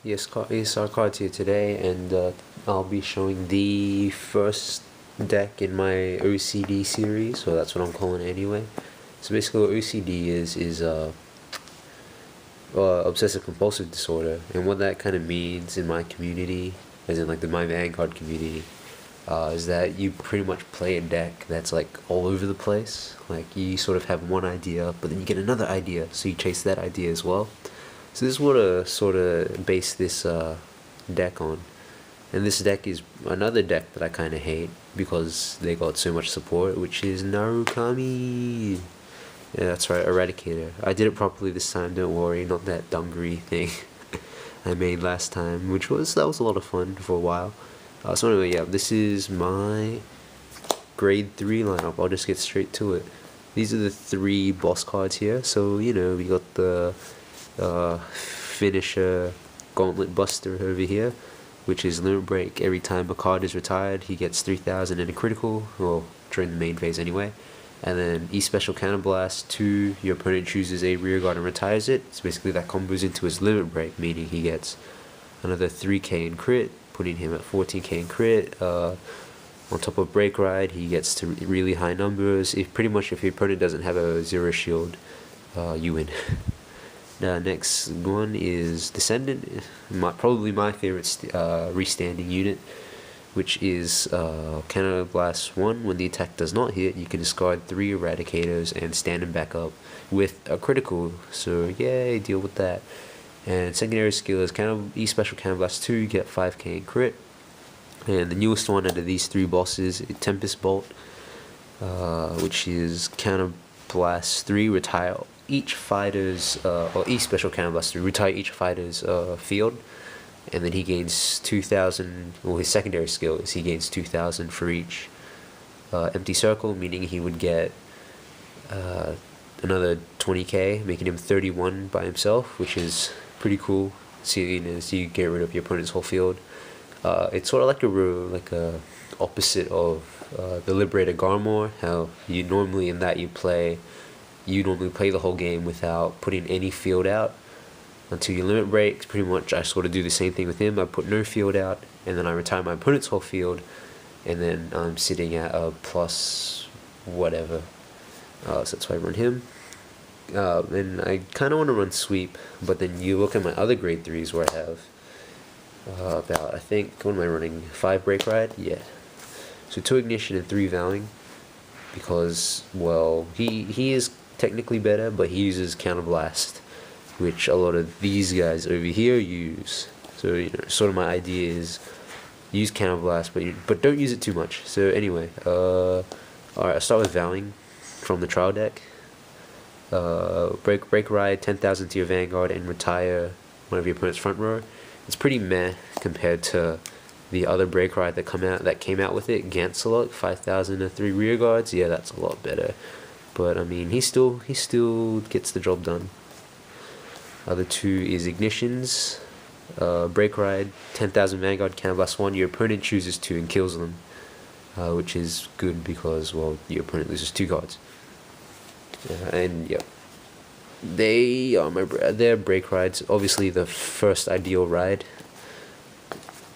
Yes, our cards here today, and I'll be showing the first deck in my OCD series, so that's what I'm calling it anyway. So basically, what OCD is obsessive compulsive disorder, and what that kind of means in my community, as in like my Vanguard community, is that you pretty much play a deck that's like all over the place. Like you sort of have one idea, but then you get another idea, so you chase that idea as well. So this is what I sort of base this deck on. And this deck is another deck that I kind of hate because they got so much support, which is Narukami. Yeah, that's right, Eradicator. I did it properly this time, don't worry, not that dungaree thing I made last time, that was a lot of fun for a while. So anyway, yeah, this is my grade 3 lineup. I'll just get straight to it. These are the 3 boss cards here. So, you know, we got the finisher Gauntlet Buster over here, which is limit break. Every time a card is retired, he gets 3,000 in a critical, well, during the main phase anyway. And then E Special Counterblast 2, your opponent chooses a rear guard and retires it. So basically that combos into his limit break, meaning he gets another 3k in crit, putting him at 14k in crit. On top of Break Ride, he gets to really high numbers. If your opponent doesn't have a 0 shield, you win. Next one is Descendant, probably my favorite restanding unit, which is Counterblast 1. When the attack does not hit, you can discard 3 Eradicators and stand him back up with a critical, so yay, deal with that. And secondary skill is E Special Counterblast 2, you get 5k in crit. And the newest one out of these 3 bosses is Tempest Bolt, which is Counterblast 3, retire each fighter's, or E Special Counterblast 3, retire each fighter's field, and then he gains 2,000, well his secondary skill is he gains 2,000 for each empty circle, meaning he would get another 20k, making him 31 by himself, which is pretty cool, seeing as you get rid of your opponent's whole field. It's sort of like a opposite of the Liberator Garmor, how you normally play the whole game without putting any field out until your limit breaks. Pretty much I sort of do the same thing with him. I put no field out, and then I retire my opponent's whole field, and then I'm sitting at a plus whatever. So that's why I run him. And I kind of want to run Sweep, but then you look at my other grade 3s where I have about, I think, what am I running? 5 Break Ride? Yeah. So 2 Ignition and 3 Vowing, because, well, he is technically better, but he uses Counterblast, which a lot of these guys over here use. So, you know, sort of my idea is use Counterblast, but don't use it too much. So anyway, alright, I'll start with Vowing from the trial deck. Break Ride, 10,000 to your Vanguard, and retire one of your opponent's front row. It's pretty meh compared to the other Break Ride that came out with it, Gancelot, 5,000 to 3 rear guards. Yeah, that's a lot better. But I mean, he still gets the job done. Other 2 is Ignitions, Break Ride, 10,000 Vanguard, Counterblast 1. Your opponent chooses 2 and kills them, which is good because, well, your opponent loses 2 cards. And yeah, they're Break Rides. Obviously, the first ideal ride.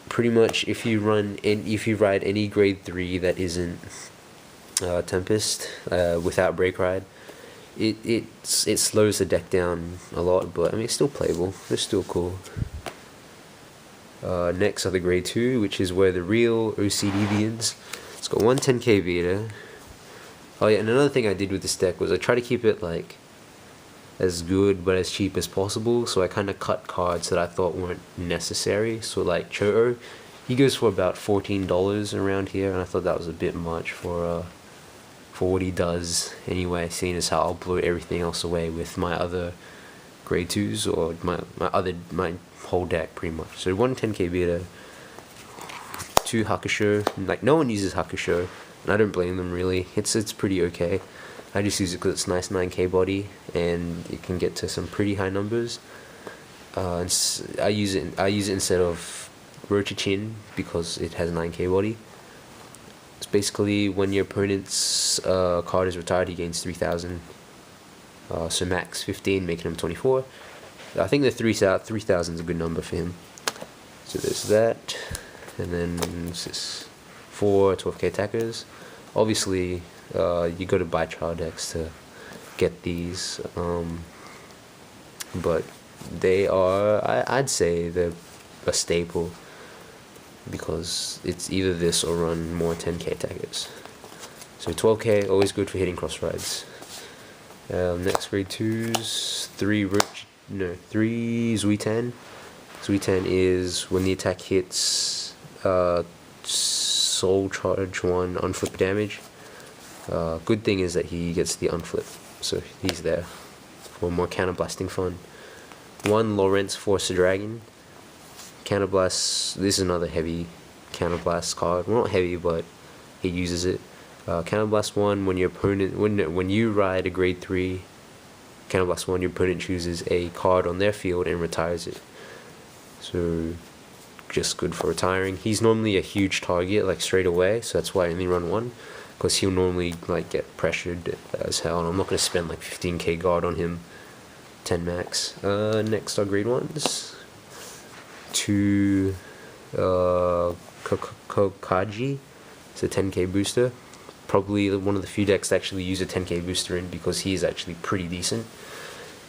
Pretty much, if you ride any grade 3 that isn't Tempest without Break Ride, it slows the deck down a lot, but I mean it's still playable. It's still cool. Next are the grade 2, which is where the real OCD begins. It's got 1 10k Vita. Oh yeah, and another thing I did with this deck was I try to keep it like as good but as cheap as possible, so I kind of cut cards that I thought weren't necessary. So like Choto, he goes for about $14 around here, and I thought that was a bit much for what he does anyway, seeing as how I'll blow everything else away with my other grade 2s, or my whole deck pretty much. So 1 10k Beta, 2 Hakusho. Like, no one uses Hakusho, and I don't blame them really. It's pretty okay. I just use it because it's nice 9k body, and it can get to some pretty high numbers. I use it instead of Rochichin because it has 9k body. It's basically when your opponent's card is retired, he gains 3,000. So max 15, making him 24. I think the 3,000 is a good number for him. So there's that, and then this is 4 12k attackers. Obviously, you got to buy trial decks to get these, but they are, I'd say they're a staple, because it's either this or run more 10k attackers. So 12k, always good for hitting cross rides. Next grade 2s, 3 Zui-10. Zui-10 is when the attack hits soul charge 1 unflip damage. Good thing is that he gets the unflip, so he's there for more counterblasting fun. 1 Lawrence Force Dragon. Counterblast, this is another heavy counterblast card. Well, not heavy, but it uses it. Counterblast 1, when your opponent, when you ride a grade 3 Counterblast 1, your opponent chooses a card on their field and retires it. So just good for retiring. He's normally a huge target, like straight away, so that's why I only run 1, because he'll normally like get pressured as hell, and I'm not going to spend like 15k guard on him. 10 max. Next are grade 1s. 2 Kokaji. It's a 10k booster. Probably one of the few decks to actually use a 10k booster in, because he is actually pretty decent.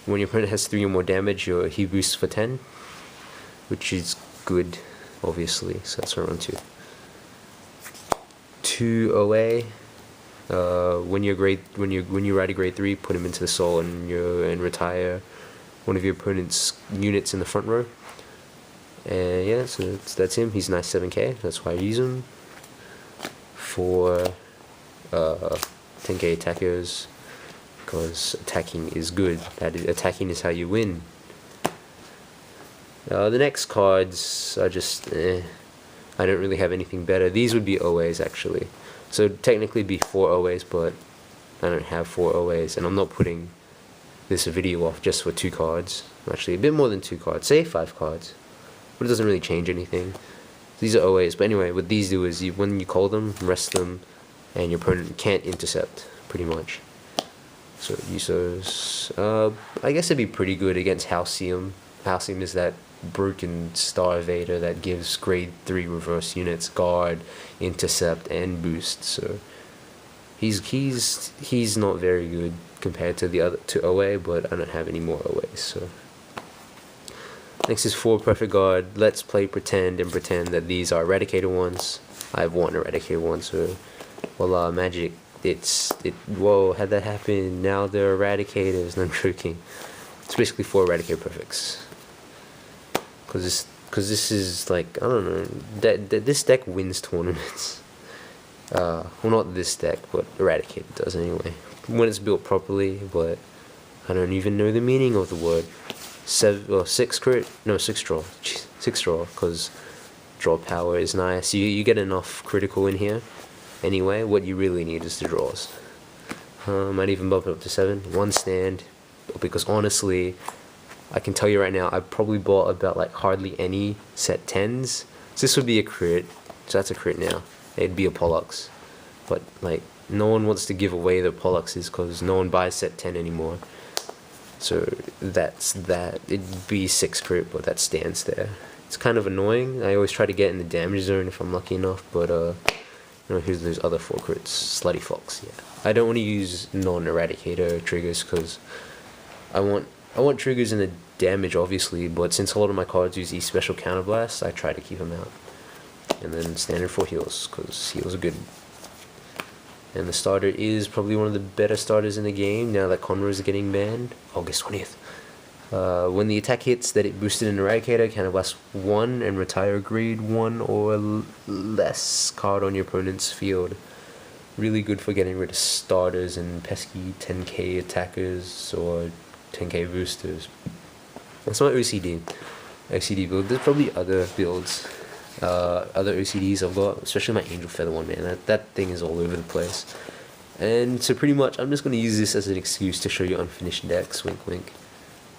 When your opponent has 3 or more damage, he boosts for 10, which is good, obviously. So that's around 2. 2 OA. When you ride a grade 3, put him into the soul and retire one of your opponent's units in the front row. And yeah, so that's him. He's nice 7k. That's why I use him. 4 10k attackers, because attacking is good. Attacking is how you win. The next cards are just I don't really have anything better. These would be OAs actually. So technically be 4 OAs, but I don't have 4 OAs, and I'm not putting this video off just for 2 cards. Actually, a bit more than 2 cards. Say 5 cards. But it doesn't really change anything. These are OAs, but anyway, what these do is when you call them, rest them, and your opponent can't intercept, pretty much. So use those. I guess it'd be pretty good against Halcyon. Halcyon is that broken Star Vader that gives grade 3 reverse units guard, intercept, and boost. So he's not very good compared to the other OA, but I don't have any more OAs. So next is 4 Perfect Guard. Let's play pretend and pretend that these are eradicated ones. I have 1 eradicated one, so voila, magic. Whoa, how'd that happen? Now they're eradicators. No, I'm joking. It's basically 4 eradicated perfects. Cause this is like, I don't know, this deck wins tournaments. Well, not this deck, but Eradicated does anyway, when it's built properly. But I don't even know the meaning of the word. 6 crit, no, 6 draw. Jeez, 6 draw, because draw power is nice. You get enough critical in here. Anyway, what you really need is the draws. Might even bump it up to 7. 1 stand, because honestly, I can tell you right now, I probably bought about like hardly any set 10s. So this would be a crit, so that's a crit now. It'd be a Pollux, but like no one wants to give away their Polluxes because no one buys set 10 anymore. So that's that. It'd be 6 crit, but that stands there. It's kind of annoying. I always try to get in the damage zone if I'm lucky enough, but here's those other 4 crits. Slutty Fox, yeah. I don't want to use non-eradicator triggers because I want triggers in the damage, obviously, but since a lot of my cards use E-Special Counterblast, I try to keep them out. And then standard for heals, because heals are good. And the starter is probably one of the better starters in the game, now that Conroe is getting banned. August 20th. When the attack hits that it boosted an Eradicator, Counterblast 1 and retire grade 1 or less card on your opponent's field. Really good for getting rid of starters and pesky 10k attackers or 10k boosters. That's my OCD build. There's probably other builds, other OCDs I've got, especially my Angel Feather one, man. That thing is all over the place. And so pretty much I'm just going to use this as an excuse to show you unfinished decks, wink wink.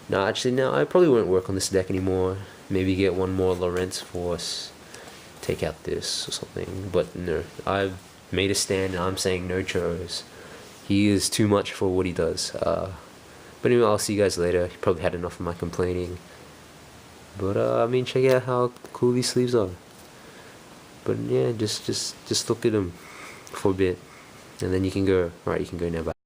No, actually no, I probably won't work on this deck anymore. Maybe get one more Lawrence Force, take out this or something. But no, I've made a stand and I'm saying no churros. He is too much for what he does. But anyway, I'll see you guys later. You probably had enough of my complaining. But I mean, check out how cool these sleeves are. But yeah, just look at them for a bit, and then you can go. Alright, you can go now. Bye.